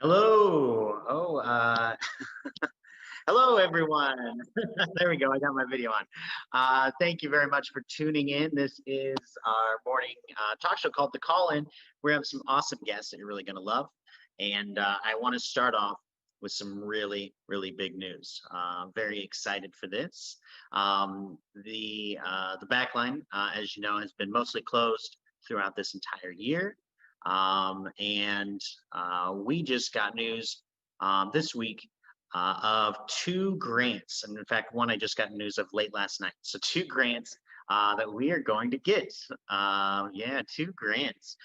Hello. Hello, everyone. There we go. I got my video on. Thank you very much for tuning in. This is our morning talk show called The Call In. We have some awesome guests that you're really going to love. And I want to start off with some really, really big news. Very excited for this. The backline, as you know, has been mostly closed throughout this entire year. And we just got news this week of two grants. And in fact, one I just got news of late last night. So two grants that we are going to get. Yeah, two grants.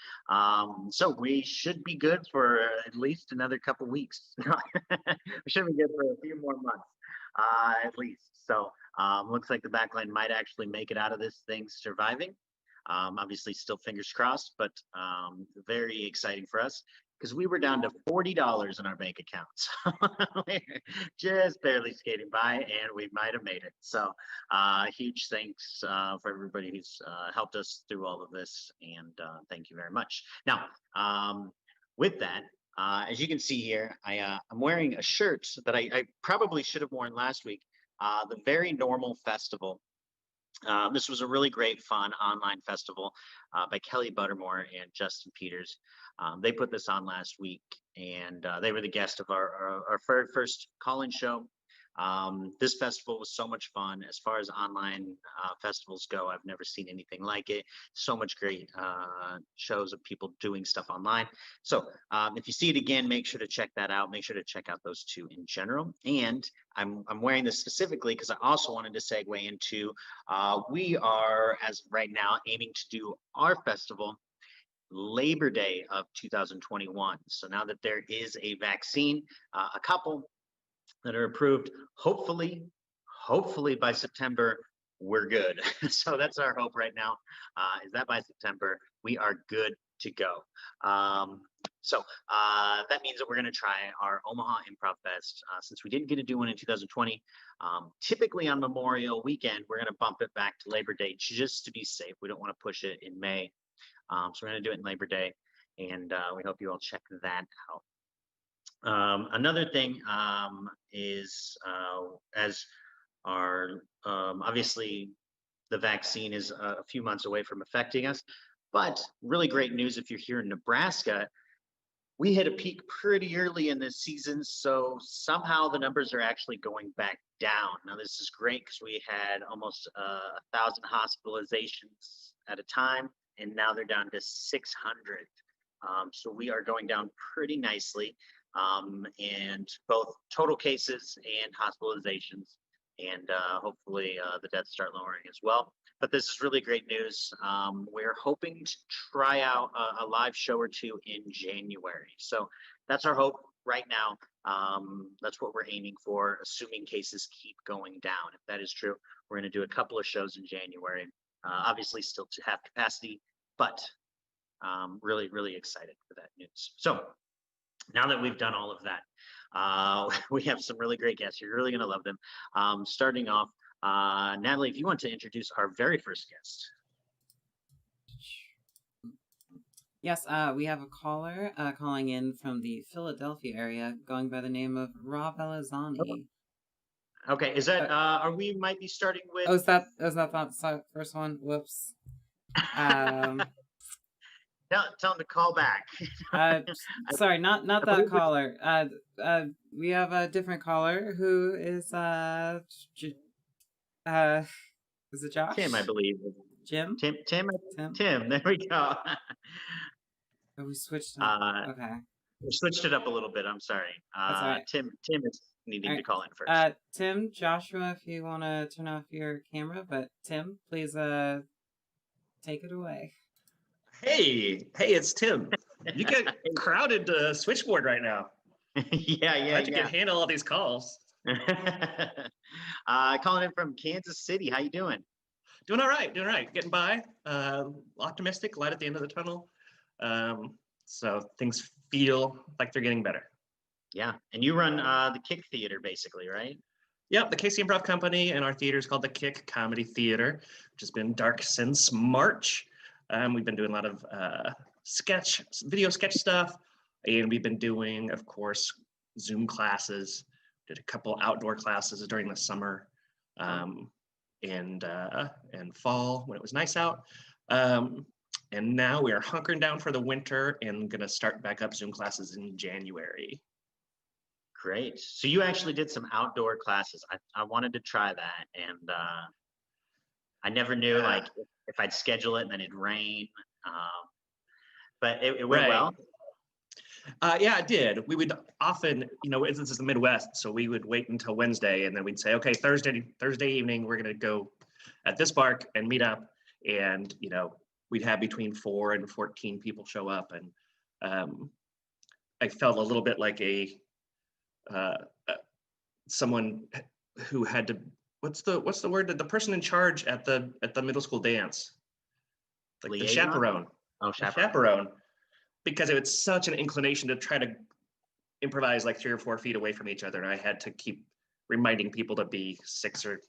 So we should be good for at least another couple weeks. We should be good for a few more months at least. So looks like the backline might actually make it out of this thing surviving. Obviously, still fingers crossed, but very exciting for us because we were down to $40 in our bank accounts. Just barely skating by, and we might have made it. So, huge thanks for everybody who's helped us through all of this, and thank you very much. Now, with that, as you can see here, I'm wearing a shirt that I probably should have worn last week. The Very Normal Festival. This was a really great, fun online festival by Kelly Buttermore and Justin Peters. They put this on last week, and they were the guest of our first call-in show. This festival was so much fun. As far as online festivals go, I've never seen anything like it. So much great shows of people doing stuff online. So if you see it again, make sure to check that out. Make sure to check out those two in general. And I'm wearing this specifically because I also wanted to segue into we are, as of right now, aiming to do our festival Labor Day of 2021. So now that there is a vaccine, a couple that are approved, hopefully by September, we're good. So that's our hope right now, is that by September, we are good to go. So that means that we're going to try our Omaha Improv Fest. Since we didn't get to do one in 2020, typically on Memorial Weekend, we're going to bump it back to Labor Day just to be safe. We don't want to push it in May. So we're going to do it in Labor Day, and we hope you all check that out. Another thing is as our obviously the vaccine is a few months away from affecting us, but really great news if you're here in Nebraska. We hit a peak pretty early in this season, so somehow the numbers are actually going back down. Now this is great because we had almost 1,000 hospitalizations at a time, and now they're down to 600. So we are going down pretty nicely. And both total cases and hospitalizations, and hopefully the deaths start lowering as well. But this is really great news. We're hoping to try out a live show or two in January. So that's our hope right now. That's what we're aiming for, assuming cases keep going down. If that is true, we're going to do a couple of shows in January. Obviously still to have capacity, but really, really excited for that news. So now that we've done all of that, we have some really great guests. You're really going to love them. Starting off, Natalie, if you want to introduce our very first guest. Yes, we have a caller calling in from the Philadelphia area, going by the name of Rob Elizzani. Okay, is that are we might be starting with? Oh, is that the first one? Whoops. Tell him to call back. Sorry, not that caller. We have a different caller who is is it Josh? Tim, I believe. Jim. Tim. There we go. Oh, we switched up. Okay. We switched it up a little bit. I'm sorry. That's all right. Tim is needing to call in first. Tim, Joshua, if you want to turn off your camera, but Tim, please take it away. Hey, it's Tim. You get crowded switchboard right now. Yeah. I can handle all these calls. Calling in from Kansas City. How you doing? Doing all right. Getting by. Optimistic, light at the end of the tunnel. So things feel like they're getting better. Yeah, and you run the Kick Theater, basically, right? Yep, the KC Improv Company, and our theater is called the Kick Comedy Theater, which has been dark since March. We've been doing a lot of video sketch stuff, And we've been doing, of course, Zoom classes, did a couple outdoor classes during the summer and fall when it was nice out. And now we are hunkering down for the winter and going to start back up Zoom classes in January. Great. So you actually did some outdoor classes. I wanted to try that, and I never knew like if I'd schedule it and then it'd rain. But it went well. Yeah, it did. We would often, this is the Midwest, so we would wait until Wednesday, and then we'd say, okay, Thursday evening, we're going to go at this park and meet up, and we'd have between 4 and 14 people show up, and I felt a little bit like someone who had to. What's the word? The person in charge at the middle school dance, like the chaperone. Oh, chaperone. Because it was such an inclination to try to improvise like 3 or 4 feet away from each other, and I had to keep reminding people to be 6 or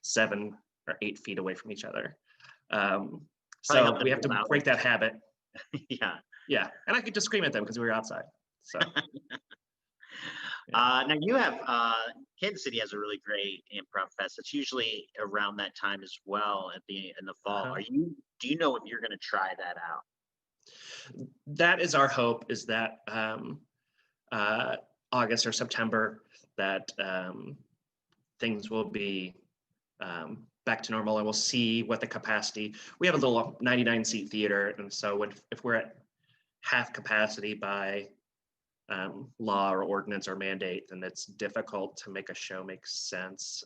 7 or 8 feet away from each other. So we have to break that habit. Yeah, and I could just scream at them because we were outside. So. Now you have Kansas City has a really great improv fest. It's usually around that time as well in the fall. Do you know if you're going to try that out? That is our hope, is that August or September, that things will be back to normal, and we'll see what the capacity. We have a little 99-seat theater, and so if we're at half capacity by law or ordinance or mandate, then it's difficult to make a show make sense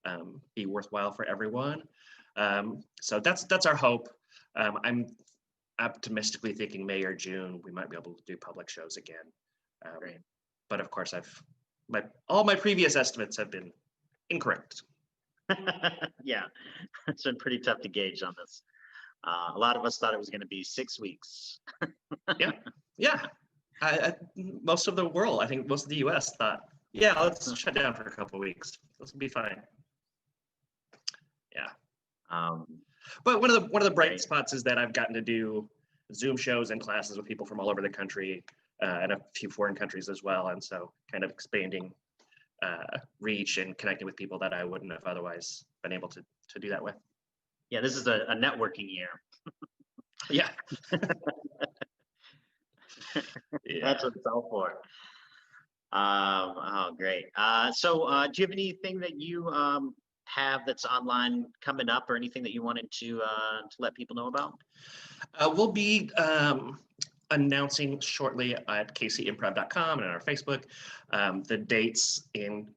and be worthwhile for everyone. So that's our hope. I'm optimistically thinking May or June we might be able to do public shows again. But of course, all my previous estimates have been incorrect. Yeah, it's been pretty tough to gauge on this. A lot of us thought it was going to be 6 weeks. Yeah. Most of the world, I think most of the U.S. thought, yeah, let's shut down for a couple of weeks. This will be fine. Yeah. But one of the bright spots is that I've gotten to do Zoom shows and classes with people from all over the country and a few foreign countries as well. And so kind of expanding reach and connecting with people that I wouldn't have otherwise been able to do that with. Yeah, this is a networking year. Yeah. That's what it's all for. Oh, great. So do you have anything that you have that's online coming up, or anything that you wanted to let people know about? We'll be announcing shortly at kcimprov.com and on our Facebook the dates and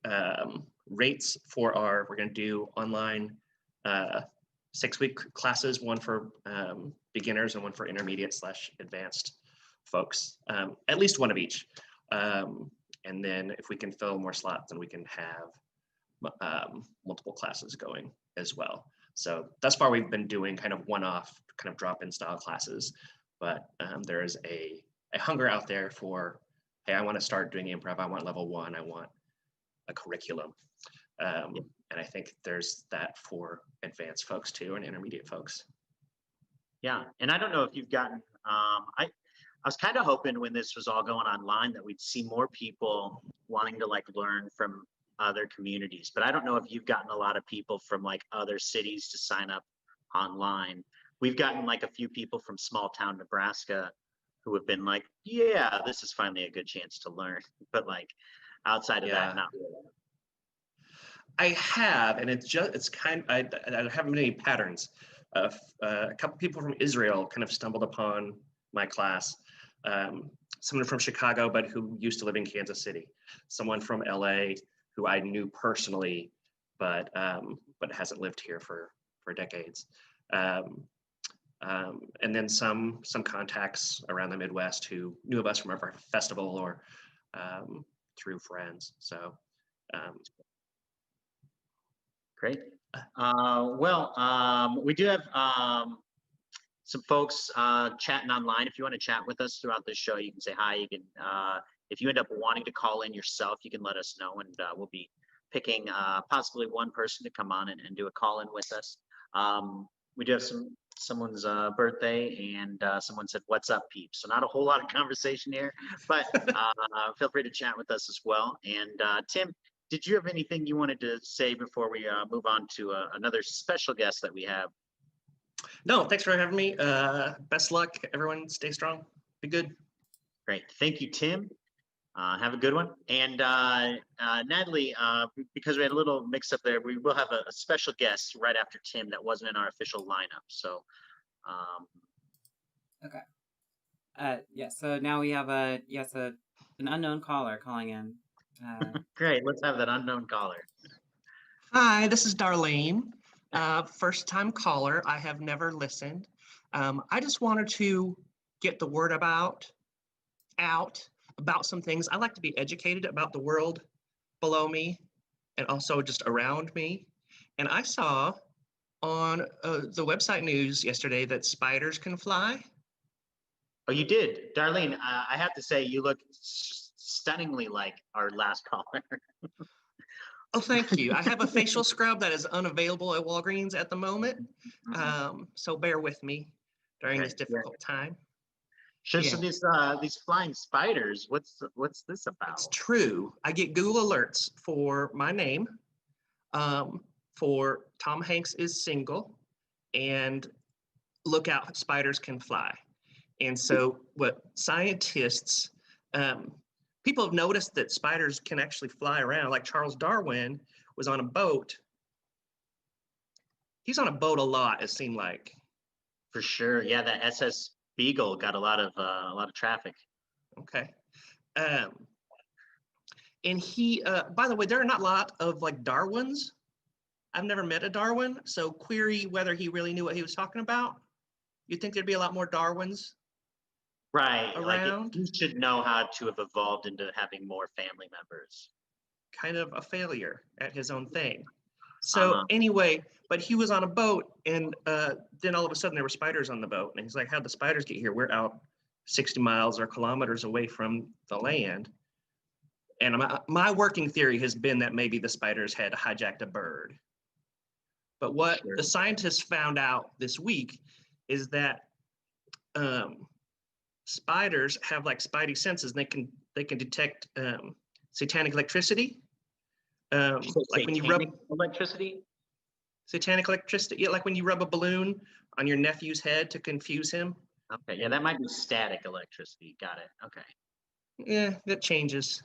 rates for we're going to do online 6-week classes, one for beginners and one for intermediate/advanced folks, at least one of each. And then if we can fill more slots, then we can have multiple classes going as well. So thus far we've been doing kind of one-off, kind of drop-in style classes, but there is a hunger out there for, hey, I want to start doing improv. I want level 1. I want a curriculum. And I think there's that for advanced folks too, and intermediate folks. Yeah, and I don't know if you've gotten, I was kind of hoping when this was all going online that we'd see more people wanting to like learn from other communities, but I don't know if you've gotten a lot of people from like other cities to sign up online. We've gotten like a few people from small town Nebraska who have been like, yeah, this is finally a good chance to learn, but like outside of that, not really. I have, and it's kind of, I haven't many patterns. A couple people from Israel kind of stumbled upon my class. Someone from Chicago, but who used to live in Kansas City. Someone from LA who I knew personally, but hasn't lived here for decades. And then some contacts around the Midwest who knew of us from our festival or through friends. So. Great. We do have some folks chatting online. If you want to chat with us throughout this show, you can say hi. You can, if you end up wanting to call in yourself, you can let us know, and we'll be picking possibly one person to come on and do a call in with us. We do have some someone's birthday, and someone said, "What's up, peeps?" So not a whole lot of conversation here, but feel free to chat with us as well. And Tim, did you have anything you wanted to say before we move on to another special guest that we have? No, thanks for having me. Best luck, everyone. Stay strong. Be good. Great. Thank you, Tim. Have a good one. And Natalie, because we had a little mix up there, we will have a special guest right after Tim that wasn't in our official lineup. So, Okay. Yeah. So now we have an unknown caller calling in. great. Let's have that unknown caller. Hi, this is Darlene. First time caller. I have never listened. I just wanted to get the word out about some things. I like to be educated about the world below me and also just around me. And I saw on the website news yesterday that spiders can fly. Oh, you did, Darlene. I have to say, you look stunningly like our last caller. Oh, thank you. I have a facial scrub that is unavailable at Walgreens at the moment. So bear with me during this difficult time. Sure. Yeah. So these flying spiders, what's this about? It's true. I get Google alerts for my name, for Tom Hanks is single, and look out, spiders can fly. And so what scientists, people have noticed that spiders can actually fly around. Like Charles Darwin was on a boat. He's on a boat a lot, it seemed like. For sure. Yeah, that SS Beagle got a lot of traffic. Okay. And he, by the way, there are not a lot of like Darwins. I've never met a Darwin, so query whether he really knew what he was talking about. You'd think there'd be a lot more Darwins. Right. Around. Like he should know how to have evolved into having more family members. Kind of a failure at his own thing. So anyway, but he was on a boat, and then all of a sudden there were spiders on the boat, and he's like, "How'd the spiders get here? We're out 60 miles or kilometers away from the land." And my working theory has been that maybe the spiders had hijacked a bird. But what the scientists found out this week is that spiders have like spidey senses, and they can detect satanic electricity. Like when you rub electricity. Satanic electricity, yeah, like when you rub a balloon on your nephew's head to confuse him. Okay, yeah, that might be static electricity. Got it. Okay. Yeah, that changes.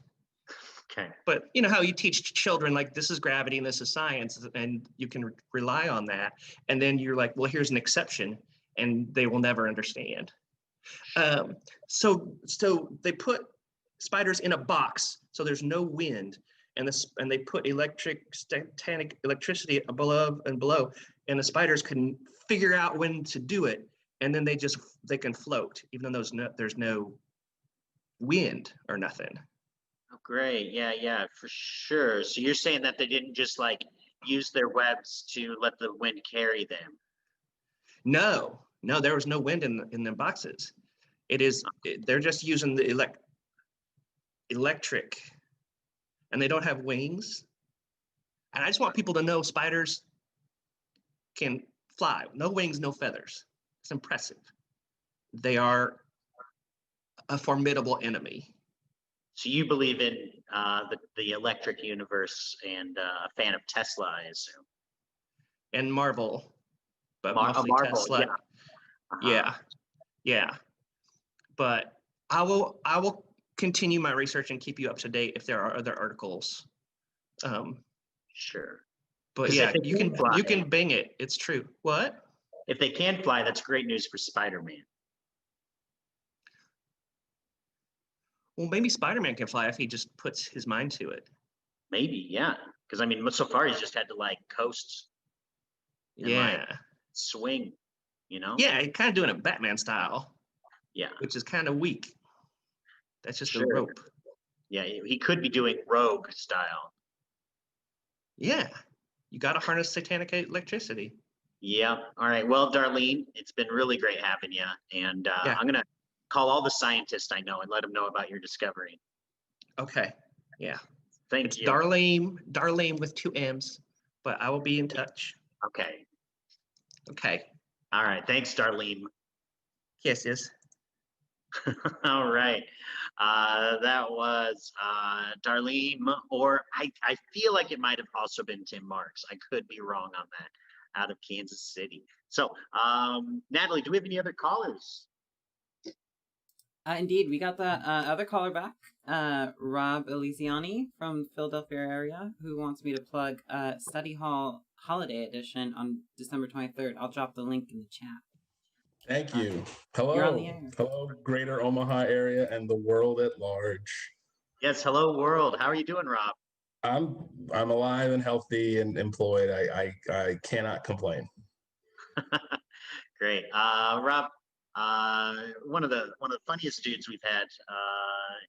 Okay. But you know how you teach children like this is gravity and this is science, and you can rely on that. And then you're like, well, here's an exception, and they will never understand. So they put spiders in a box so there's no wind, and they put static electricity above and below, and the spiders can figure out when to do it, and then they can float even though there's no wind or nothing. Oh, great. Yeah, for sure. So you're saying that they didn't just like use their webs to let the wind carry them? No, there was no wind in the boxes. They're just using the electric, and they don't have wings. And I just want people to know spiders can fly. No wings, no feathers. It's impressive. They are a formidable enemy. So you believe in the electric universe and a fan of Tesla, I assume. And Marvel, but mostly Marvel, Tesla. Yeah. But I will continue my research and keep you up to date if there are other articles. Sure. But yeah, you can bing it. It's true. What? If they can fly, that's great news for Spider-Man. Well, maybe Spider-Man can fly if he just puts his mind to it. Maybe, yeah. Because I mean, so far he's just had to like coast. And, like, swing, you know? Yeah, kind of doing it Batman style. Yeah. Which is kind of weak. That's just a rope. Yeah, he could be doing Rogue style. Yeah. You got to harness satanic electricity. Yeah. All right. Well, Darlene, it's been really great having you. And I'm going to call all the scientists I know and let them know about your discovery. Okay. Yeah. Thank you. Darlene with 2 M's, but I will be in touch. Okay. Okay. All right. Thanks, Darlene. Yes, yes. All right. That was Darlene, or I feel like it might have also been Tim Marks. I could be wrong on that, out of Kansas City. So, Natalie, do we have any other callers? Indeed, we got the other caller back, Rob Elisiani from Philadelphia area, who wants me to plug Study Hall Holiday Edition on December 23rd. I'll drop the link in the chat. Thank you. You're on the Hello. air. Hello, greater Omaha area and the world at large. Yes. Hello, world. How are you doing, Rob? I'm alive and healthy and employed. I cannot complain. Great. Rob, one of the funniest dudes we've had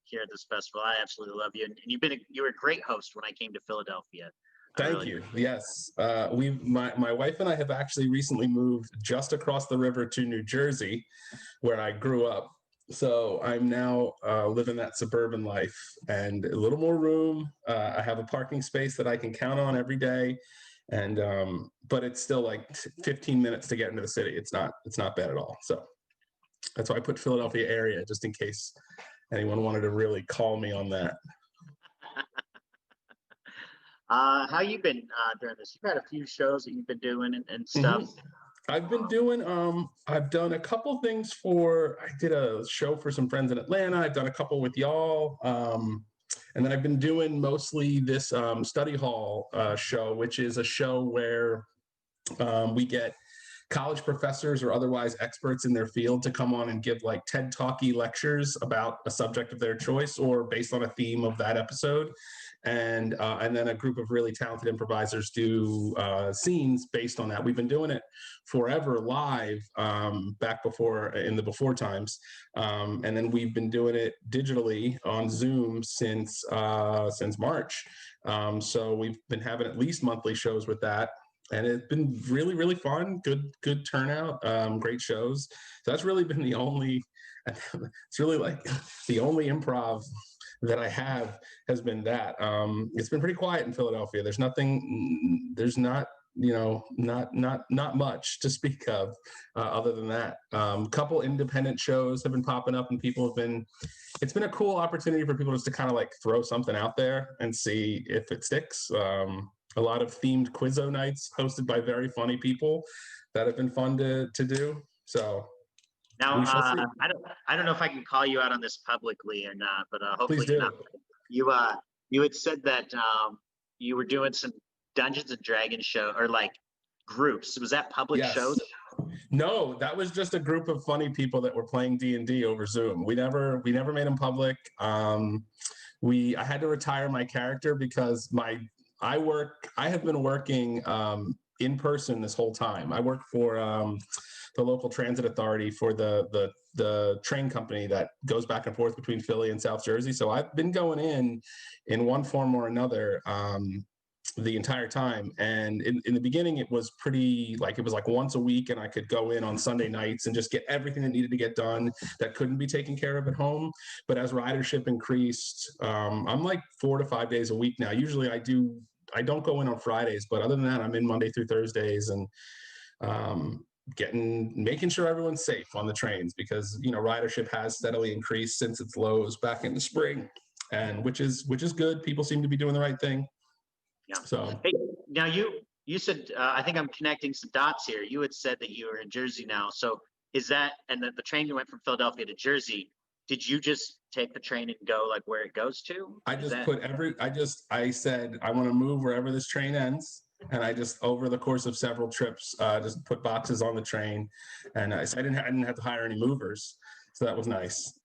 here at this festival. I absolutely love you, and you were a great host when I came to Philadelphia. Thank you. Yes. My wife and I have actually recently moved just across the river to New Jersey, where I grew up. So I'm now living that suburban life and a little more room. I have a parking space that I can count on every day. And but it's still like 15 minutes to get into the city. It's not bad at all. So that's why I put Philadelphia area, just in case anyone wanted to really call me on that. How you been during this? You've had a few shows that you've been doing and stuff. I've been doing I've done a couple things I did a show for some friends in Atlanta. I've done a couple with y'all. And then I've been doing mostly this study hall show, which is a show where we get college professors or otherwise experts in their field to come on and give like TED Talky lectures about a subject of their choice or based on a theme of that episode. And then a group of really talented improvisers do scenes based on that. We've been doing it forever live back in the before times. And then we've been doing it digitally on Zoom since March. So we've been having at least monthly shows with that. And it's been really, really fun. Good turnout. Great shows. So that's really been it's really like the only improv that I have has been that. It's been pretty quiet in Philadelphia. There's not much to speak of other than that. Couple independent shows have been popping up and it's been a cool opportunity for people just to kind of like throw something out there and see if it sticks. A lot of themed Quizzo nights hosted by very funny people that have been fun to do. So Now, we shall see. I don't know if I can call you out on this publicly or not, but hopefully Please do. not. You had said that you were doing some Dungeons and Dragons show or like groups. Was that public Yes. shows? No, that was just a group of funny people that were playing D&D over Zoom. We never made them public. I had to retire my character because I have been working in person this whole time. I work for the local transit authority for the train company that goes back and forth between Philly and South Jersey. So I've been going in one form or another the entire time. And in the beginning, it was like once a week, and I could go in on Sunday nights and just get everything that needed to get done that couldn't be taken care of at home. But as ridership increased, I'm like 4 to 5 days a week now. Usually I don't go in on Fridays, but other than that, I'm in Monday through Thursdays and making sure everyone's safe on the trains because, ridership has steadily increased since its lows back in the spring, and which is good. People seem to be doing the right thing. Yeah. So hey, now you said I think I'm connecting some dots here. You had said that you were in Jersey now. So is that and the train you went from Philadelphia to Jersey? Did you just take the train and go like where it goes to? I said I want to move wherever this train ends. And I just, over the course of several trips, just put boxes on the train. And I didn't have to hire any movers. So that was nice.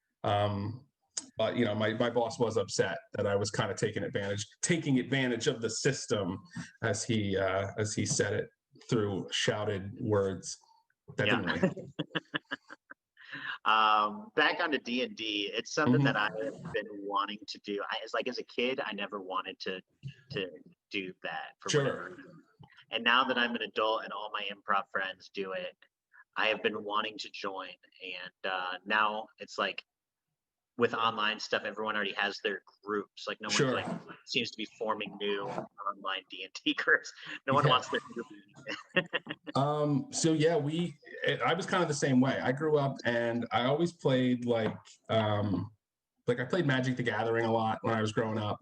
But, my boss was upset that I was kind of taking advantage of the system as he said it through shouted words. That didn't really. Back onto D&D, it's something that I have been wanting to do. As a kid, I never wanted to do that for whatever reason. And now that I'm an adult and all my improv friends do it, I have been wanting to join. And now it's like with online stuff, everyone already has their groups. Like no one seems to be forming new online D&D groups. No one wants their group. So yeah, I was kind of the same way. I grew up and I always played like I played Magic the Gathering a lot when I was growing up,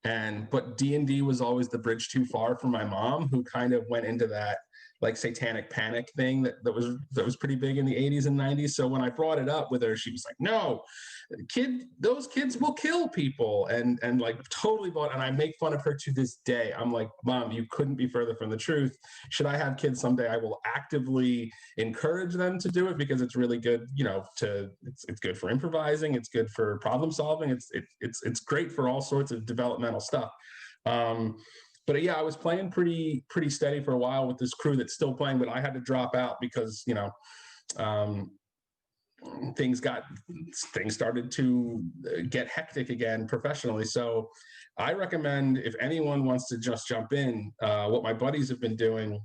but D&D was always the bridge too far for my mom, who kind of went into that like satanic panic thing that was pretty big in the 80s and 90s. So when I brought it up with her, she was like, "No, those kids will kill people," and like totally bought. And I make fun of her to this day. I'm like, "Mom, you couldn't be further from the truth. Should I have kids someday, I will actively encourage them to do it, because it's really good, it's good for improvising, it's good for problem solving, it's great for all sorts of developmental stuff." But yeah, I was playing pretty steady for a while with this crew that's still playing, but I had to drop out because things started to get hectic again professionally. So I recommend, if anyone wants to just jump in, what my buddies have been doing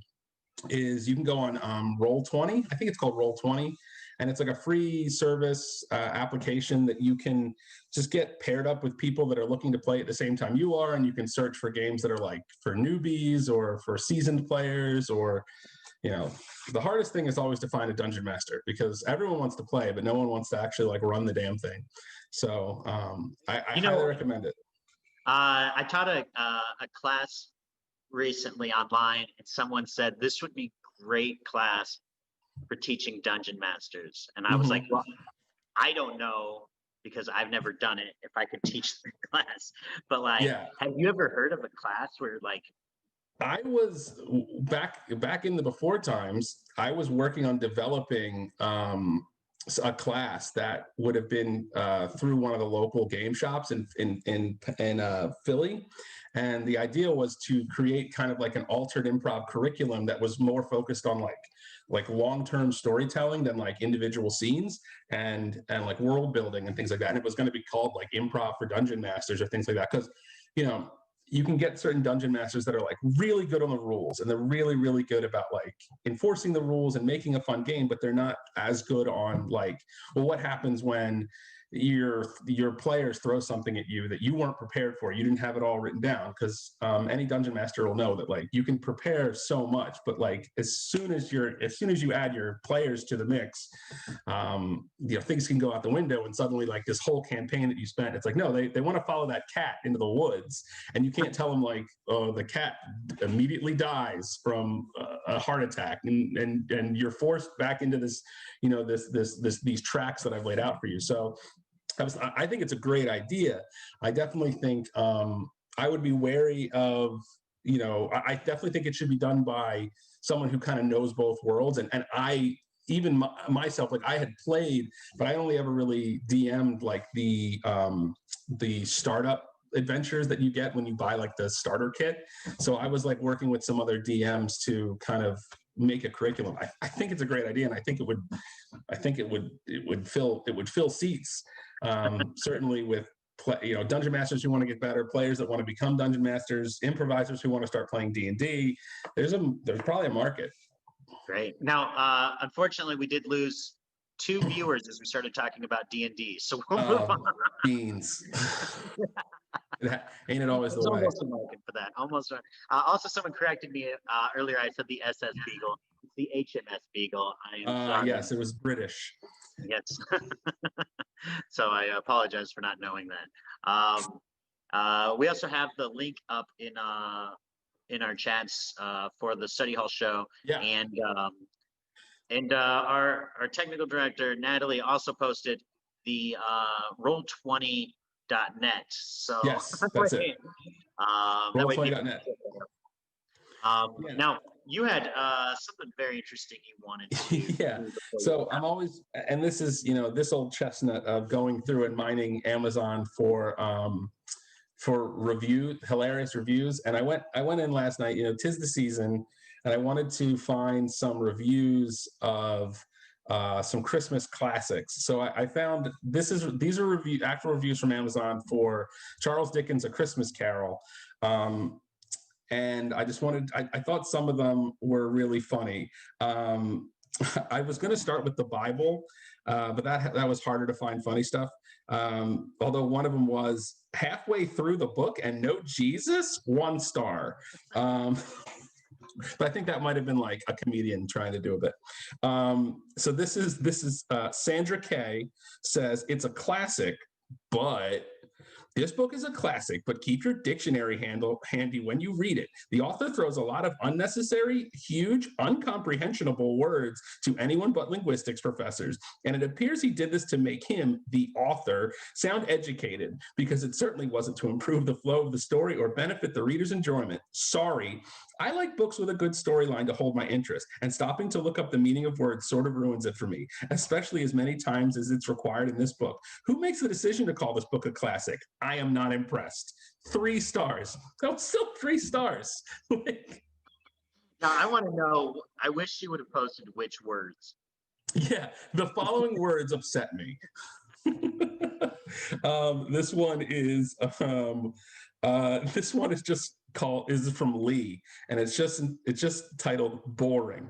is you can go on Roll20. I think it's called Roll20. And it's like a free service application that you can just get paired up with people that are looking to play at the same time you are. And you can search for games that are like for newbies or for seasoned players, or, the hardest thing is always to find a dungeon master, because everyone wants to play, but no one wants to actually like run the damn thing. So I highly recommend it. I taught a class recently online, and someone said this would be great class for teaching dungeon masters, and I was like, well, I don't know, because I've never done it, if I could teach the class. But like, have you ever heard of a class where like, I was back in the before times, I was working on developing a class that would have been through one of the local game shops in Philly. And the idea was to create kind of like an altered improv curriculum that was more focused on like long-term storytelling than like individual scenes and like world building and things like that. And it was going to be called like Improv for Dungeon Masters or things like that. Because, you can get certain dungeon masters that are like really good on the rules, and they're really, really good about like enforcing the rules and making a fun game, but they're not as good on like, well, what happens when your players throw something at you that you weren't prepared for, you didn't have it all written down. Because any dungeon master will know that like you can prepare so much, but like as soon as you add your players to the mix, things can go out the window, and suddenly like this whole campaign that you spent, it's like, no, they want to follow that cat into the woods, and you can't tell them like, oh, the cat immediately dies from a heart attack, and you're forced back into this, these tracks that I've laid out for you. So I think it's a great idea. I definitely think I would be wary of, I definitely think it should be done by someone who kind of knows both worlds. And I, even myself, like I had played, but I only ever really DM'd like the startup adventures that you get when you buy like the starter kit. So I was like working with some other DMs to kind of make a curriculum. I think it's a great idea, and I think it would fill seats. Certainly with dungeon masters who want to get better, players that want to become dungeon masters, improvisers who want to start playing D&D. There's probably a market. Great. Now, unfortunately, we did lose 2 viewers as we started talking about D&D. So we'll move on. Beans. Ain't it always the way? Almost American for that. Almost. Also, someone corrected me earlier. I said the SS Beagle. It's the HMS Beagle. I am sorry. Yes, it was British. Yes. So I apologize for not knowing that. We also have the link up in our chats for the study hall show. Yeah. And our technical director Natalie also posted the Roll20.net. So yes, that's it. Roll20.net. Now you had something very interesting you wanted to yeah. So I'm always, and this is this old chestnut of going through and mining Amazon for hilarious reviews. And I went in last night, 'tis the season, and I wanted to find some reviews of some Christmas classics. So I found these are actual reviews from Amazon for Charles Dickens' A Christmas Carol. And I just I thought some of them were really funny. I was going to start with the Bible, but that was harder to find funny stuff. Although one of them was halfway through the book and no Jesus, 1 star. But I think that might have been like a comedian trying to do a bit. So this is Sandra Kay says it's a classic, but this book is a classic, but keep your dictionary handle handy when you read it. The author throws a lot of unnecessary, huge, uncomprehensible words to anyone but linguistics professors. And it appears he did this to make him, the author, sound educated, because it certainly wasn't to improve the flow of the story or benefit the reader's enjoyment. Sorry. I like books with a good storyline to hold my interest, and stopping to look up the meaning of words sort of ruins it for me, especially as many times as it's required in this book. Who makes the decision to call this book a classic? I am not impressed. 3 stars. No, still 3 stars. Now, I want to know, I wish she would have posted which words. Yeah, the following words upset me. This one is just is from Lee, and it's just titled Boring.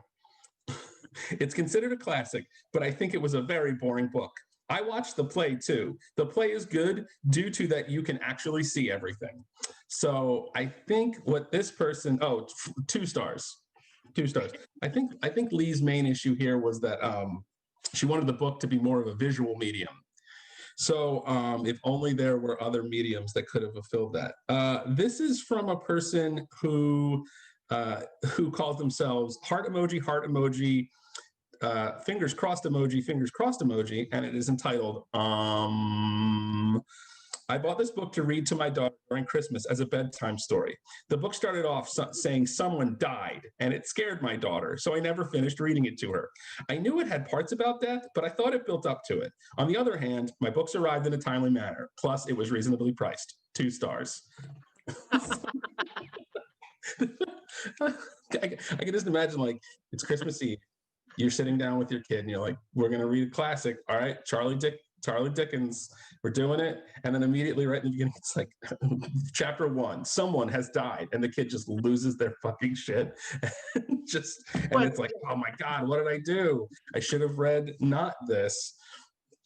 It's considered a classic, but I think it was a very boring book. I watched the play too. The play is good due to that you can actually see everything. So I think what this person, 2 stars. 2 stars. I think Lee's main issue here was that she wanted the book to be more of a visual medium. So if only there were other mediums that could have fulfilled that. This is from a person who calls themselves heart emoji, fingers crossed emoji, and it is entitled, I bought this book to read to my daughter during Christmas as a bedtime story. The book started off saying someone died, and it scared my daughter, so I never finished reading it to her. I knew it had parts about death, but I thought it built up to it. On the other hand, my books arrived in a timely manner. Plus, it was reasonably priced. 2 stars. I can just imagine, like, it's Christmas Eve. You're sitting down with your kid, and you're like, we're going to read a classic. All right, Charlie Dickens, we're doing it. And then immediately right in the beginning, it's like chapter 1, someone has died, and the kid just loses their fucking shit. and it's like, oh my God, what did I do? I should have read not this.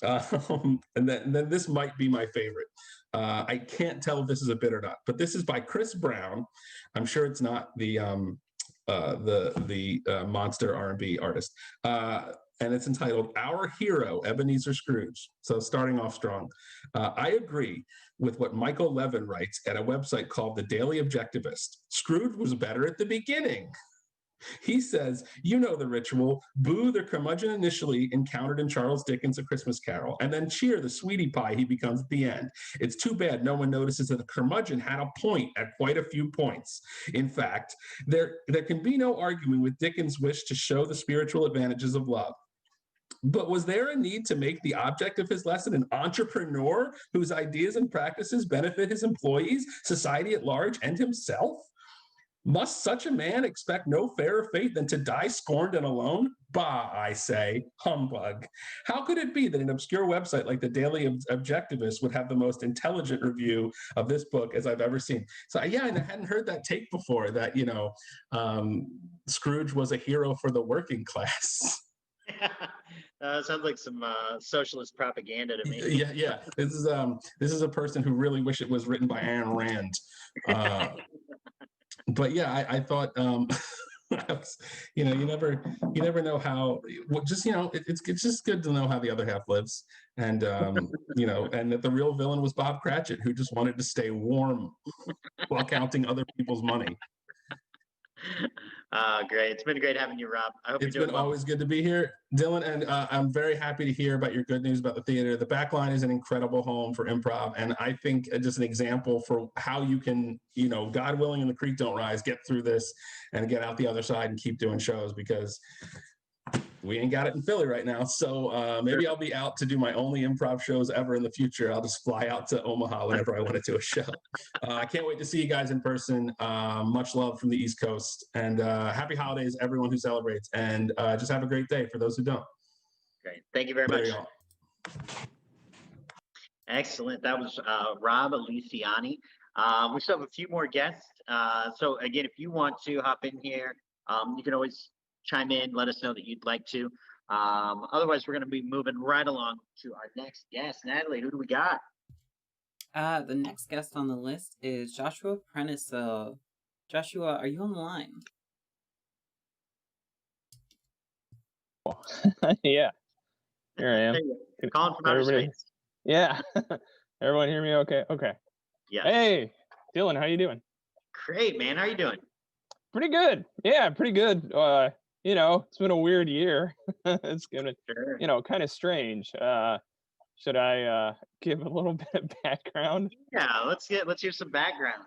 And then this might be my favorite. I can't tell if this is a bit or not, but this is by Chris Brown. I'm sure it's not the monster R&B artist. And it's entitled Our Hero, Ebenezer Scrooge. So starting off strong. I agree with what Michael Levin writes at a website called The Daily Objectivist. Scrooge was better at the beginning. He says, you know the ritual, boo the curmudgeon initially encountered in Charles Dickens' A Christmas Carol, and then cheer the sweetie pie he becomes at the end. It's too bad no one notices that the curmudgeon had a point at quite a few points. In fact, there can be no arguing with Dickens' wish to show the spiritual advantages of love. But was there a need to make the object of his lesson an entrepreneur whose ideas and practices benefit his employees, society at large, and himself? Must such a man expect no fairer fate than to die scorned and alone? Bah, I say, humbug. How could it be that an obscure website like the Daily Objectivist would have the most intelligent review of this book as I've ever seen? So yeah, and I hadn't heard that take before, that, Scrooge was a hero for the working class. Sounds like some socialist propaganda to me. Yeah. This is a person who really wish it was written by Ayn Rand. But yeah, I thought, you never know how. It's just good to know how the other half lives, and and that the real villain was Bob Cratchit, who just wanted to stay warm while counting other people's money. Great. It's been great having you, Rob. I hope it's you're doing been well. Always good to be here, Dylan, and I'm very happy to hear about your good news about the theater. The Backline is an incredible home for improv, and I think just an example for how you can, God willing and the creek don't rise, get through this and get out the other side and keep doing shows, because we ain't got it in Philly right now. So maybe I'll be out to do my only improv shows ever in the future. I'll just fly out to Omaha whenever I want to do a show. I can't wait to see you guys in person. Much love from the East Coast, and happy holidays, everyone who celebrates, and just have a great day for those who don't. Great. Thank you very much. Excellent. That was Rob Aliciani. We still have a few more guests. So again, if you want to hop in here, you can always chime in, let us know that you'd like to. Otherwise, we're going to be moving right along to our next guest. Natalie, who do we got? The next guest on the list is Joshua Prentice. Joshua, are you on the line? Yeah, here I am. There you go. Can Calling from outer everybody? space. Yeah. Everyone hear me okay? Okay. Yes. Hey, Dylan, how you doing? Great, man. How are you doing? Pretty good. Yeah, pretty good. It's been a weird year. It's gonna, Sure. kind of strange. Should I give a little bit of background? Yeah, let's hear some background.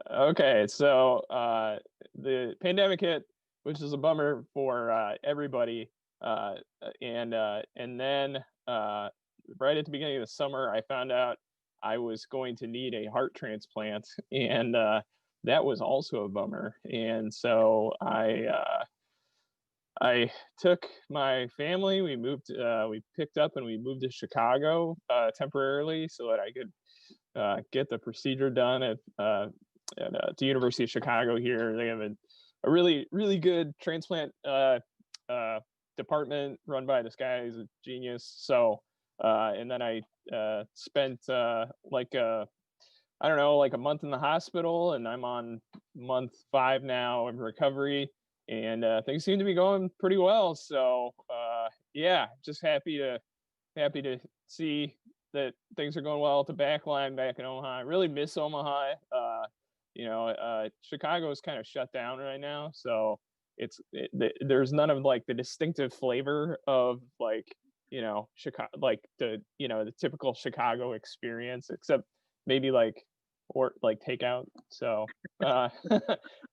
Okay, so the pandemic hit, which is a bummer for everybody. And then right at the beginning of the summer, I found out I was going to need a heart transplant, and that was also a bummer. And so I took my family. We picked up and we moved to Chicago temporarily so that I could get the procedure done at the University of Chicago here. They have a really, really good transplant department run by this guy. He's a genius. So, and then I spent I don't know, like a month in the hospital, and I'm on month 5 now of recovery, and things seem to be going pretty well. So, yeah, just happy to see that things are going well at the back line back in Omaha. I really miss Omaha. Chicago is kind of shut down right now, so there's none of like the distinctive flavor of like Chicago, like the typical Chicago experience, except maybe like or like takeout. So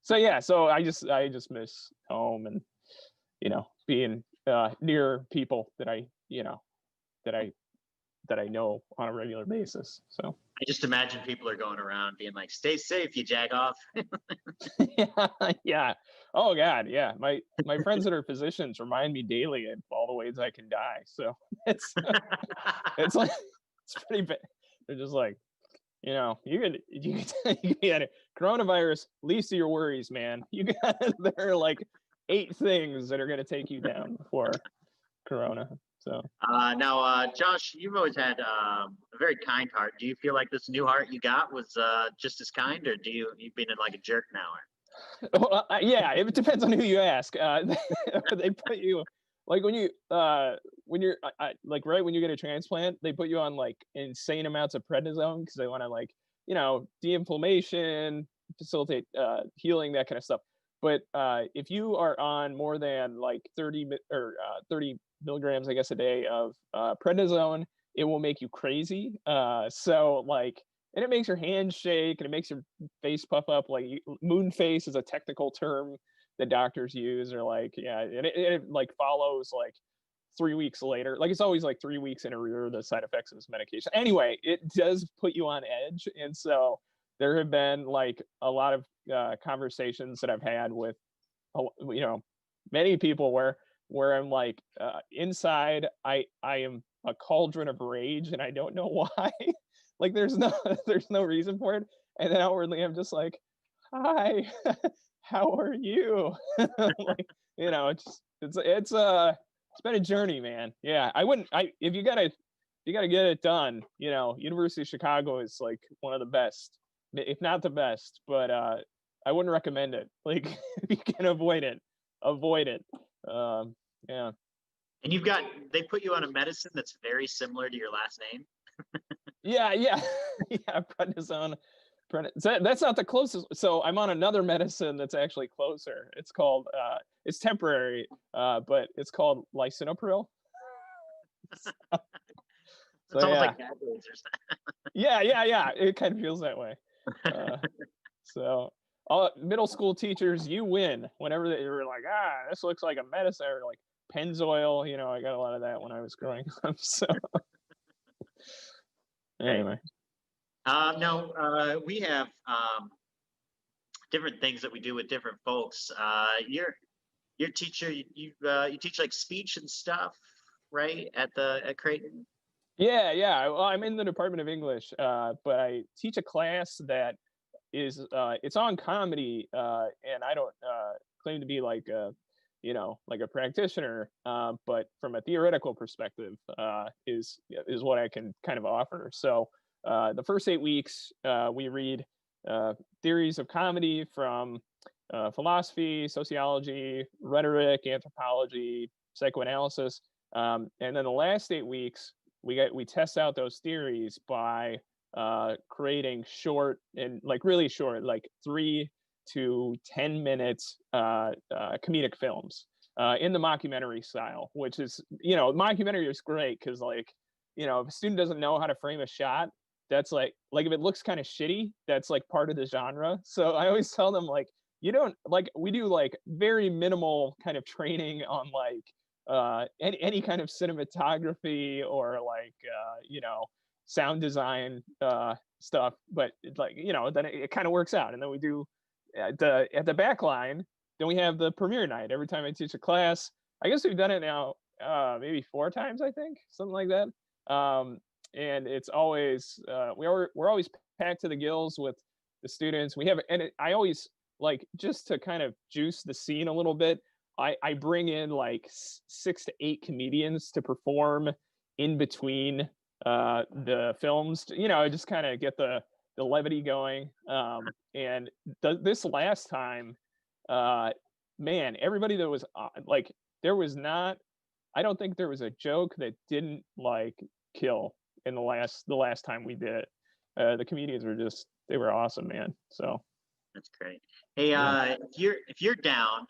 so yeah, so I just miss home and being near people that that I that I know on a regular basis. So I just imagine people are going around being like, "Stay safe, you jag off." yeah, yeah. Oh God, yeah. My friends that are physicians remind me daily of all the ways I can die. So it's it's like it's pretty bad. They're just like, you get a coronavirus, least of your worries, man. There are like 8 things that are gonna take you down before corona. So Now, Josh, you've always had a very kind heart. Do you feel like this new heart you got was just as kind, or you've been in like a jerk now? well, yeah, it depends on who you ask. They put you like when you're like right when you get a transplant, they put you on like insane amounts of prednisone because they want to like de-inflammation, facilitate healing, that kind of stuff. But if you are on more than like 30 milligrams, I guess, a day of prednisone, it will make you crazy. And it makes your hands shake and it makes your face puff up. Like moon face is a technical term that doctors use, or like, yeah, and it like follows like 3 weeks later. Like it's always like 3 weeks in a rear, the side effects of this medication. Anyway, it does put you on edge. And so there have been like a lot of conversations that I've had with, many people where I'm like, inside, I am a cauldron of rage and I don't know why. Like there's no there's no reason for it. And then outwardly I'm just like, hi, how are you? Like, it's been a journey, man. Yeah. If you gotta get it done, University of Chicago is like one of the best, if not the best, but I wouldn't recommend it. Like if you can avoid it, avoid it. Yeah. And they put you on a medicine that's very similar to your last name. Yeah, yeah, yeah. Prednisone. That's not the closest. So I'm on another medicine that's actually closer. It's called. It's temporary, but it's called lisinopril. It's almost like Bad Boys or something. Yeah. It kind of feels that way. So, all middle school teachers, you win whenever they were like, this looks like a medicine, or like Pennzoil. I got a lot of that when I was growing up. So, anyway. No, we have different things that we do with different folks. Your teacher, you teach like speech and stuff, right? At Creighton. Yeah. Well, I'm in the Department of English, but I teach a class that is it's on comedy, and I don't claim to be like like a practitioner, but from a theoretical perspective, is what I can kind of offer. So the first 8 weeks, we read theories of comedy from philosophy, sociology, rhetoric, anthropology, psychoanalysis. And then the last 8 weeks, we test out those theories by creating short and like really short, like 3 to 10 minutes comedic films in the mockumentary style, which is, mockumentary is great because like, if a student doesn't know how to frame a shot, that's like if it looks kind of shitty, that's like part of the genre. So I always tell them like, you don't like, we do like very minimal kind of training on like any kind of cinematography or like sound design stuff, but like then it kind of works out. And then we do at the back line, then we have the premiere night every time I teach a class. I guess we've done it now maybe 4 times, I think, something like that. And it's always we're always packed to the gills with the students. I always like, just to kind of juice the scene a little bit, I bring in like 6 to 8 comedians to perform in between the films, just kind of get the levity going. And this last time, man, everybody that was like, there was not, I don't think there was a joke that didn't like kill in the last time we did it. The comedians were they were awesome, man. So that's great. Hey, Yeah. if you're down,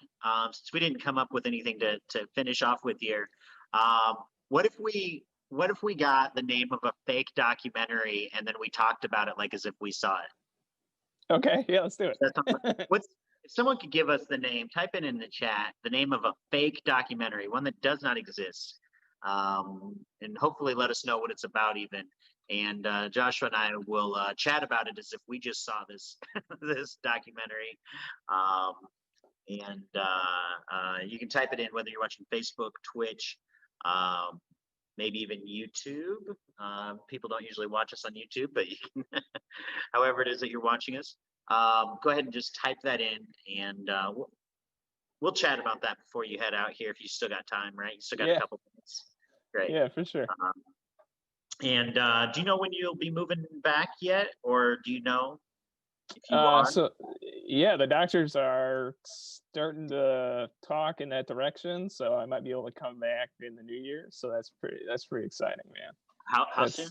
since we didn't come up with anything to finish off with here, what if we got the name of a fake documentary and then we talked about it like as if we saw it? Okay, yeah, let's do it. If someone could give us the name, type it in the chat, the name of a fake documentary, one that does not exist, and hopefully let us know what it's about even. And Joshua and I will chat about it as if we just saw this this documentary. And you can type it in whether you're watching Facebook, Twitch, maybe even YouTube. People don't usually watch us on YouTube, but you can, however it is that you're watching us, go ahead and just type that in, and we'll chat about that before you head out here if you still got time, right? You still got a couple minutes. Great. Yeah, for sure. And do you know when you'll be moving back yet, or do you know if you are? So yeah, the doctors are starting to talk in that direction, so I might be able to come back in the new year. So that's pretty exciting, man. How soon?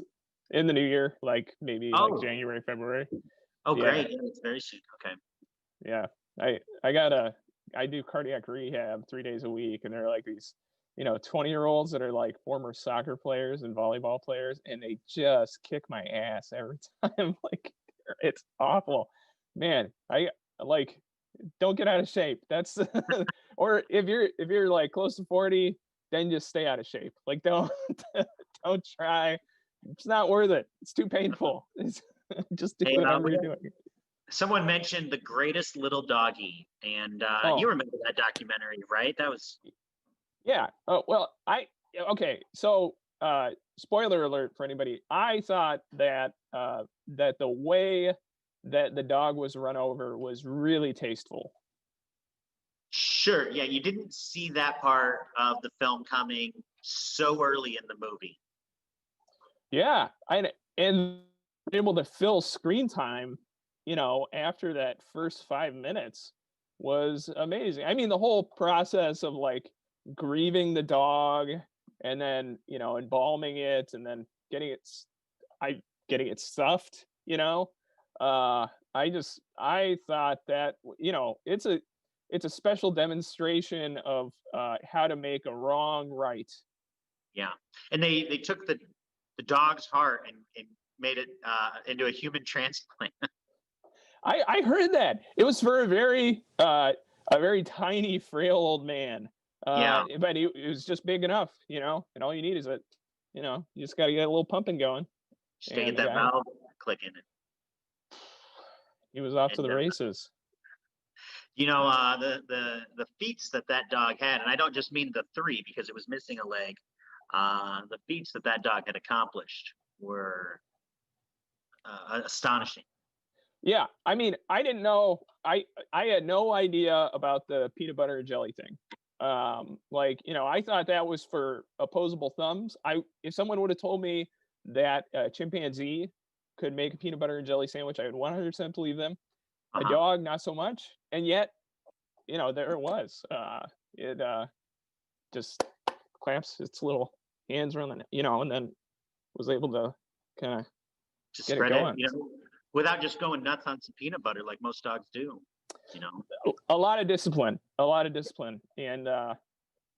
In the new year, like maybe like January, February. Oh, Yeah. Great! Yeah, it's very soon. Okay. Yeah, I do cardiac rehab 3 days a week, and they're like these 20-year-olds that are like former soccer players and volleyball players, and they just kick my ass every time. Like, it's awful, man. I like, don't get out of shape. That's or if you're like close to 40, then just stay out of shape. Like, don't try. It's not worth it. It's too painful. Just do whatever you're doing. Someone mentioned The Greatest Little Doggy, and you remember that documentary, right? That was. Yeah. Oh, well, okay. So, spoiler alert for anybody. I thought that that the way that the dog was run over was really tasteful. Sure. Yeah, you didn't see that part of the film coming so early in the movie. Yeah, and able to fill screen time, after that first 5 minutes was amazing. I mean, the whole process of like grieving the dog and then embalming it and then getting it stuffed. I thought that it's a special demonstration of how to make a wrong right. Yeah, and they took the dog's heart and made it into a human transplant. I heard that it was for a very tiny, frail old man. Yeah, but it was just big enough, and all you need is you just got to get a little pumping going. Just to get that valve clicking. He was off to the races. The feats that dog had, and I don't just mean the 3 because it was missing a leg. The feats that dog had accomplished were astonishing. Yeah, I mean, I didn't know. I had no idea about the peanut butter and jelly thing. I thought that was for opposable thumbs. If someone would have told me that a chimpanzee could make a peanut butter and jelly sandwich, I would 100% believe them. A dog, not so much. And yet, there it was. It just clamps its little hands around the, and then was able to kind of Just get it spread going. without just going nuts on some peanut butter like most dogs do, A lot of discipline, and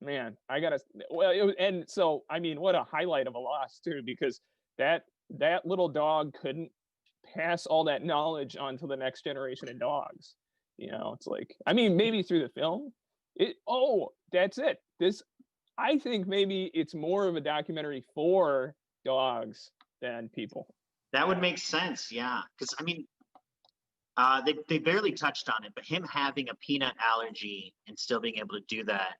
man, I gotta. Well, and so I mean, what a highlight of a loss too, because that little dog couldn't pass all that knowledge on to the next generation of dogs. It's like, I mean, maybe through the film. That's it. I think maybe it's more of a documentary for dogs than people. That would make sense, yeah. Because I mean, they barely touched on it, but him having a peanut allergy and still being able to do that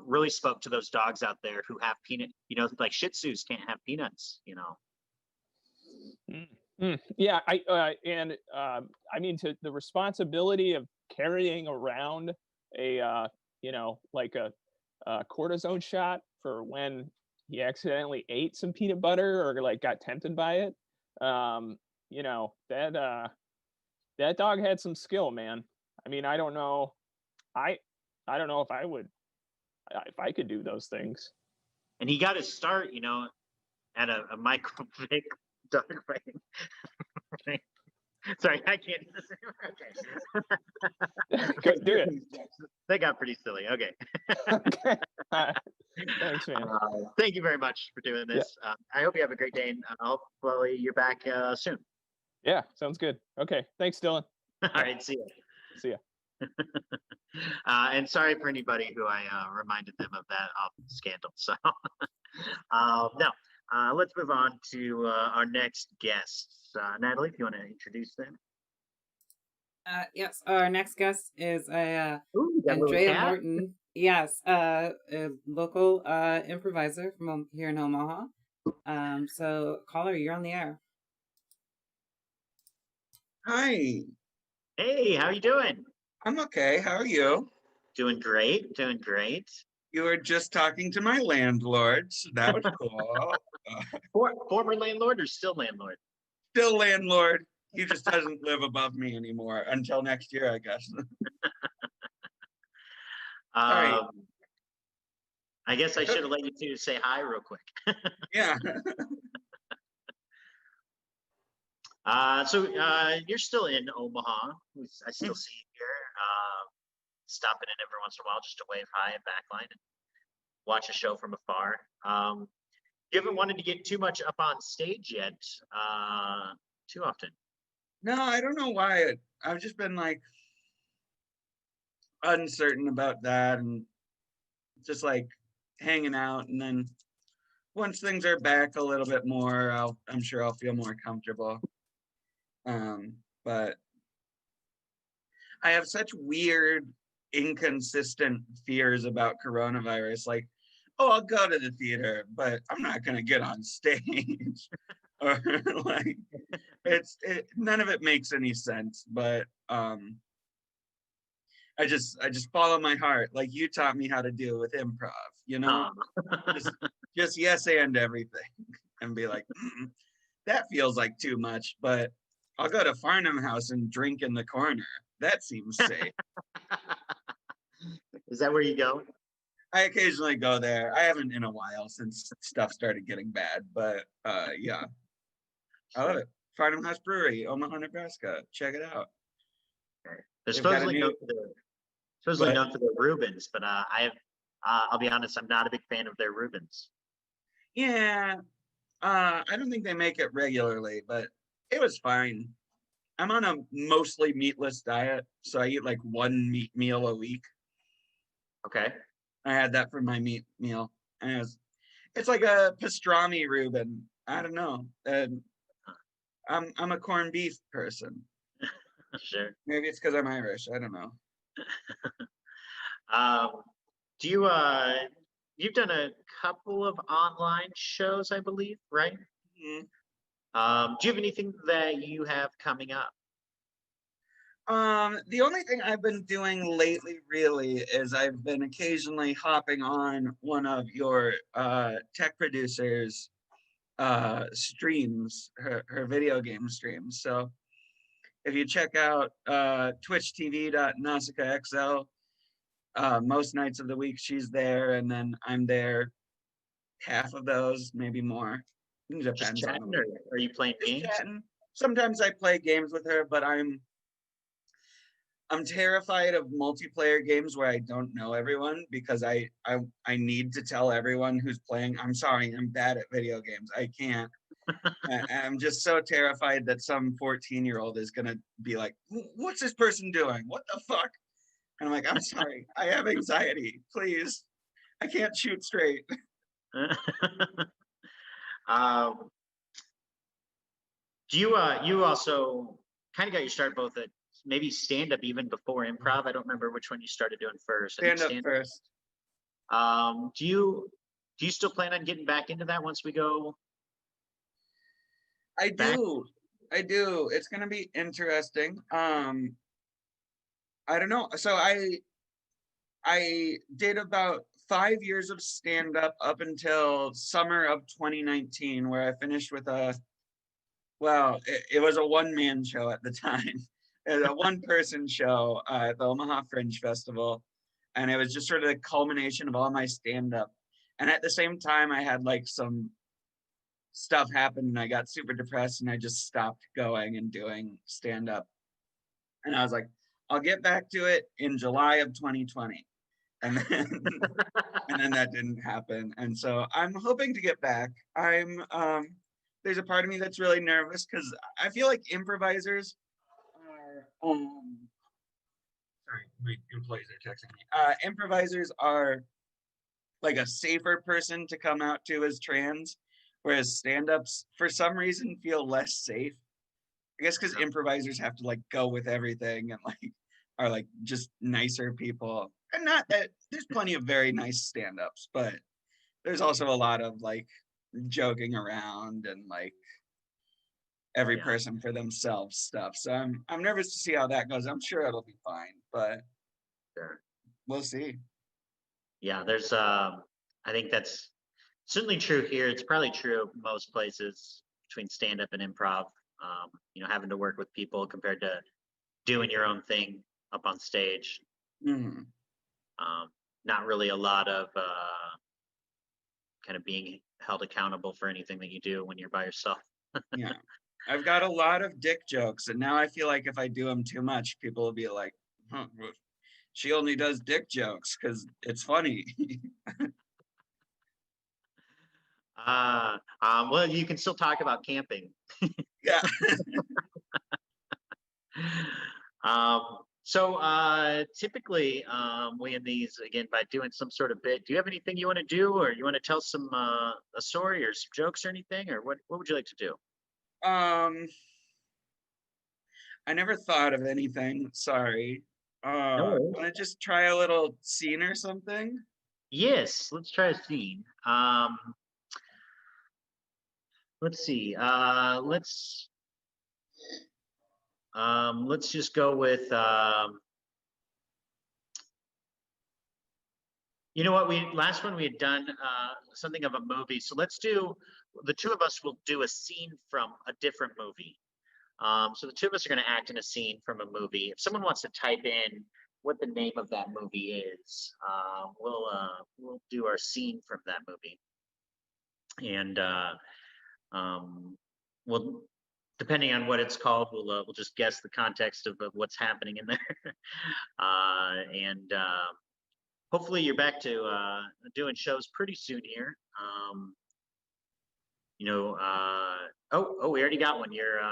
really spoke to those dogs out there who have peanut, like Shih Tzus can't have peanuts, Yeah, I mean, to the responsibility of carrying around a like a cortisone shot for when he accidentally ate some peanut butter or like got tempted by it. That dog had some skill, man. I mean, I don't know. I don't know if I could do those things. And he got his start, at a micro big dog fighting. Sorry, I can't do this anymore. Okay. Go do it. They got pretty silly. Okay. Okay. Thanks, man. Thank you very much for doing this. I hope you have a great day, and hopefully you're back soon. Yeah, sounds good. Okay, thanks, Dylan. All right, see you. See ya. And sorry for anybody who I reminded them of that scandal. So, no, let's move on to our next guests. Natalie, if you want to introduce them. Yes, our next guest is Ooh, you got a little Andrea cat? Morton. Yes, a local improviser from here in Omaha. So caller, you're on the air. Hi, Hey, how you doing? I'm okay. How are you? Doing great, doing great. You were just talking to my landlord, so that was cool. Former landlord or still landlord? Still landlord. He just doesn't live above me anymore until next year, I guess. Sorry. I guess I should have let you two say hi real quick. Yeah. So you're still in Omaha. I still see you here, stopping in every once in a while just to wave hi and backline and watch a show from afar. You haven't wanted to get too much up on stage yet, too often. No, I don't know why. I've just been like uncertain about that and just like hanging out. And then once things are back a little bit more, I'm sure I'll feel more comfortable. But I have such weird, inconsistent fears about coronavirus. Like, oh, I'll go to the theater, but I'm not gonna get on stage. Or like, none of it makes any sense. But I just follow my heart, like you taught me how to do with improv. Just yes and everything, and be like, that feels like too much, but I'll go to Farnham House and drink in the corner. That seems safe. Is that where you go? I occasionally go there. I haven't in a while since stuff started getting bad, but yeah. I love it. Farnham House Brewery, Omaha, Nebraska. Check it out. They're They've got a supposedly new- known for their Reubens, but I'll be honest, I'm not a big fan of their Reubens. Yeah. I don't think they make it regularly, but it was fine. I'm on a mostly meatless diet, so I eat like one meat meal a week. Okay. I had that for my meat meal, and it's like a pastrami Reuben. I don't know. I'm a corned beef person. Sure. Maybe it's because I'm Irish. I don't know. Do you you've done a couple of online shows, I believe, right? Mhm. Do you have anything that you have coming up? The only thing I've been doing lately really is I've been occasionally hopping on one of your tech producers streams, her video game streams. So if you check out twitchtv.nausicaaxl, Most nights of the week she's there, and then I'm there half of those, maybe more. It Just depends on the chatting, week. or are you playing Just games? chatting. Sometimes I play games with her, but I'm terrified of multiplayer games where I don't know everyone, because I need to tell everyone who's playing, I'm sorry, I'm bad at video games. I can't. And I'm just so terrified that some 14-year-old is gonna be like, what's this person doing? What the fuck? And I'm like, I'm sorry, I have anxiety. Please. I can't shoot straight. Um, you also kind of got your start both at maybe stand up even before improv. I don't remember which one you started doing first. I think Stand up first. Do you still plan on getting back into that once we go? I Back- do. I do. It's gonna be interesting. I don't know. So I did about 5 years of stand up until summer of 2019, where I finished with it was a one-man show at the time. It was a one-person show at the Omaha Fringe Festival. And it was just sort of the culmination of all my stand up. And at the same time, I had like some stuff happen and I got super depressed and I just stopped going and doing stand up. And I was like, I'll get back to it in July of 2020. And then and then that didn't happen. And so I'm hoping to get back. There's a part of me that's really nervous because I feel like improvisers are sorry, my employees are texting me. Improvisers are like a safer person to come out to as trans, whereas stand-ups for some reason feel less safe. I guess because improvisers have to like go with everything and like are like just nicer people. And not that there's plenty of very nice stand-ups, but there's also a lot of like joking around and like every Yeah. person for themselves stuff. So I'm nervous to see how that goes. I'm sure it'll be fine, but Sure. we'll see. Yeah, there's I think that's certainly true here. It's probably true most places between stand up and improv. Having to work with people compared to doing your own thing up on stage. Mhm. Not really a lot of kind of being held accountable for anything that you do when you're by yourself. Yeah. I've got a lot of dick jokes, and now I feel like if I do them too much, people will be like, huh, well, she only does dick jokes because it's funny. Well, you can still talk about camping. Yeah. Typically, we end these again by doing some sort of bit. Do you have anything you want to do, or you want to tell some a story or some jokes or anything, or what would you like to do? I never thought of anything. Sorry. worries. Want to just try a little scene or something? Yes, let's try a scene. Let's see. Let's just go with. You know what? Last one we had done something of a movie. So let's do. The two of us will do a scene from a different movie. So the two of us are going to act in a scene from a movie. If someone wants to type in what the name of that movie is, we'll do our scene from that movie, and we'll, depending on what it's called, we'll just guess the context of what's happening in there, and hopefully you're back to doing shows pretty soon here. We already got one. Your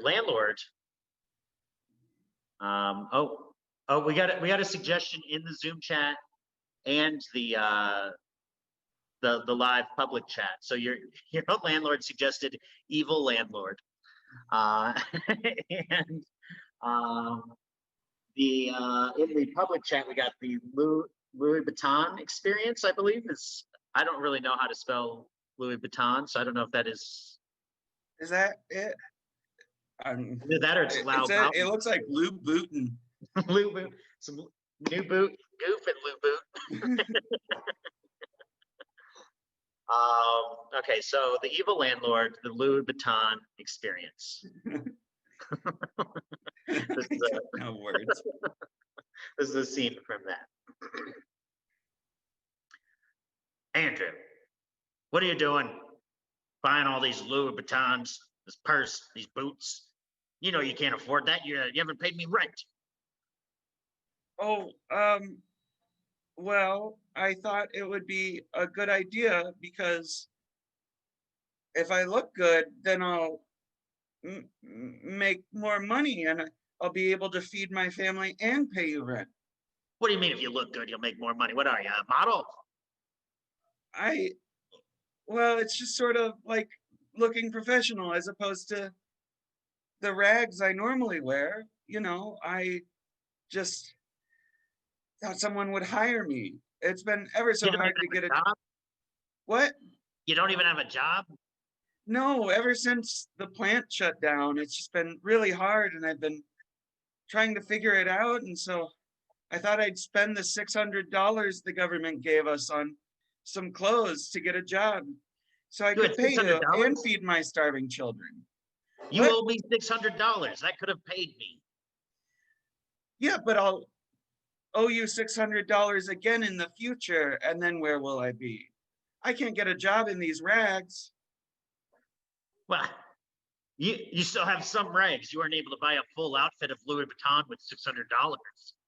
landlord. We got a suggestion in the Zoom chat and the live public chat. So your landlord suggested evil landlord, and in the public chat we got the Louis Vuitton experience. I believe is, I don't really know how to spell Louis Vuitton, so I don't know if that is. Is that it? Either that or it's loud. It looks like Lou Booton. Lou Boot, some new boot, goof and Lou Boot. Okay, so the evil landlord, the Louis Vuitton experience. This is No words. this is a scene from that. Andrew, what are you doing? Buying all these Louis Vuittons, this purse, these boots. You know you can't afford that. You haven't paid me rent. Oh, well, I thought it would be a good idea because if I look good, then I'll make more money and I'll be able to feed my family and pay you rent. What do you mean if you look good, you'll make more money? What are you, a model? Well, it's just sort of like looking professional as opposed to the rags I normally wear. I just thought someone would hire me. It's been ever You so don't hard even to have get a a job? what? You don't even have a job? No, ever since the plant shut down, it's just been really hard and I've been trying to figure it out. And so I thought I'd spend the $600 the government gave us on some clothes to get a job so I You could had pay you and $600? feed my starving children. You What? owe me $600. That could have paid me. Yeah, but I'll owe you $600 again in the future. And then where will I be? I can't get a job in these rags. Well, you still have some rags. You weren't able to buy a full outfit of Louis Vuitton with $600.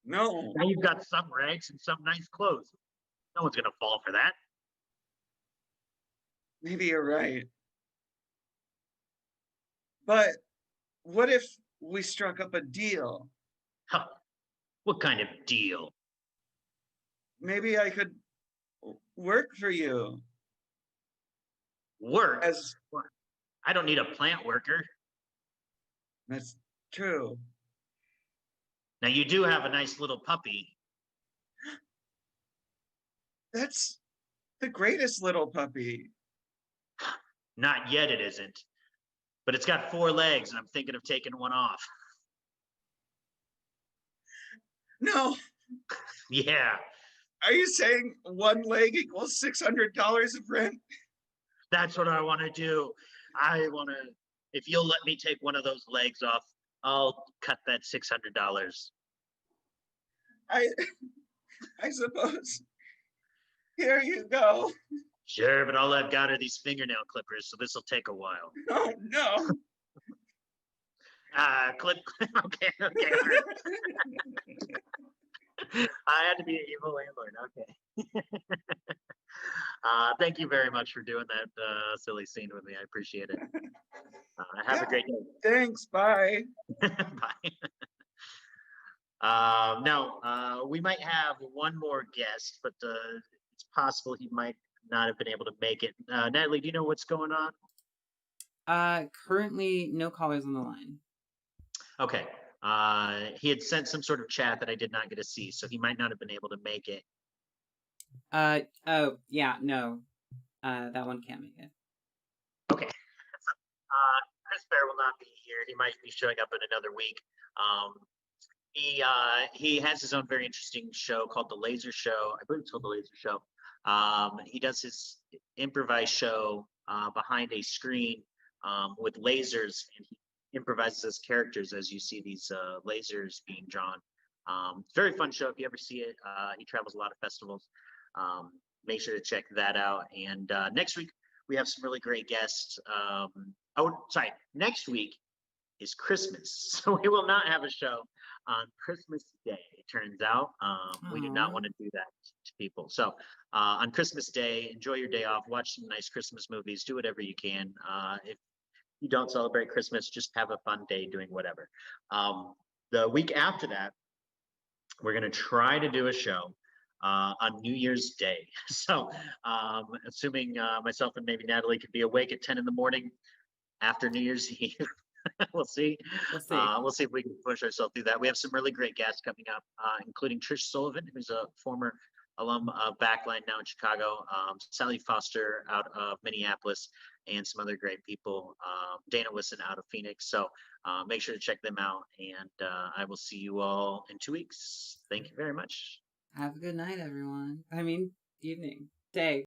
No, Now you've got some rags and some nice clothes. No one's gonna fall for that. maybe you're right. But what if we struck up a deal? Huh. What kind of deal? Maybe I could work for you Work? as I don't need a plant worker. that's true. Now you do have a nice little puppy. That's the greatest little puppy. Not yet, it isn't. But it's got 4 legs, and I'm thinking of taking one off. No, Yeah, are you saying one leg equals $600 of rent? that's what I want to do. I want to. If you'll let me take one of those legs off, I'll cut that $600. I I suppose. Here you go. Sure, but all I've got are these fingernail clippers, so this will take a while. Oh no. Clip. Okay, okay. All right. I had to be an evil landlord. Okay. Thank you very much for doing that silly scene with me. I appreciate it. Have a Yeah, great day. thanks. Bye. Bye. Now, we might have one more guest, but it's possible he might not have been able to make it. Natalie, do you know what's going on? Currently no callers on the line. Okay. He had sent some sort of chat that I did not get to see, so he might not have been able to make it. Oh yeah, no. That one can't make it. Okay. Chris Bear will not be here. He might be showing up in another week. He has his own very interesting show called The Laser Show. I believe it's called The Laser Show. He does his improvised show behind a screen with lasers, and he improvises as characters as you see these lasers being drawn. Very fun show. If you ever see it, he travels a lot of festivals. Make sure to check that out. And next week we have some really great guests. Next week is Christmas, so we will not have a show on Christmas Day. It turns out we did not Aw. want to do that to people. So on Christmas Day, enjoy your day off. Watch some nice Christmas movies. Do whatever you can. If you don't celebrate Christmas, just have a fun day doing whatever. The week after that, we're going to try to do a show on New Year's Day. So assuming myself and maybe Natalie could be awake at 10 in the morning after New Year's Eve. We'll see. We'll see. We'll see if we can push ourselves through that. We have some really great guests coming up, including Trish Sullivan, who's a former alum of Backline now in Chicago, Sally Foster out of Minneapolis, and some other great people, Dana Wisson out of Phoenix. So make sure to check them out, and I will see you all in 2 weeks. Thank you very much. Have a good night, everyone. I mean, evening, day.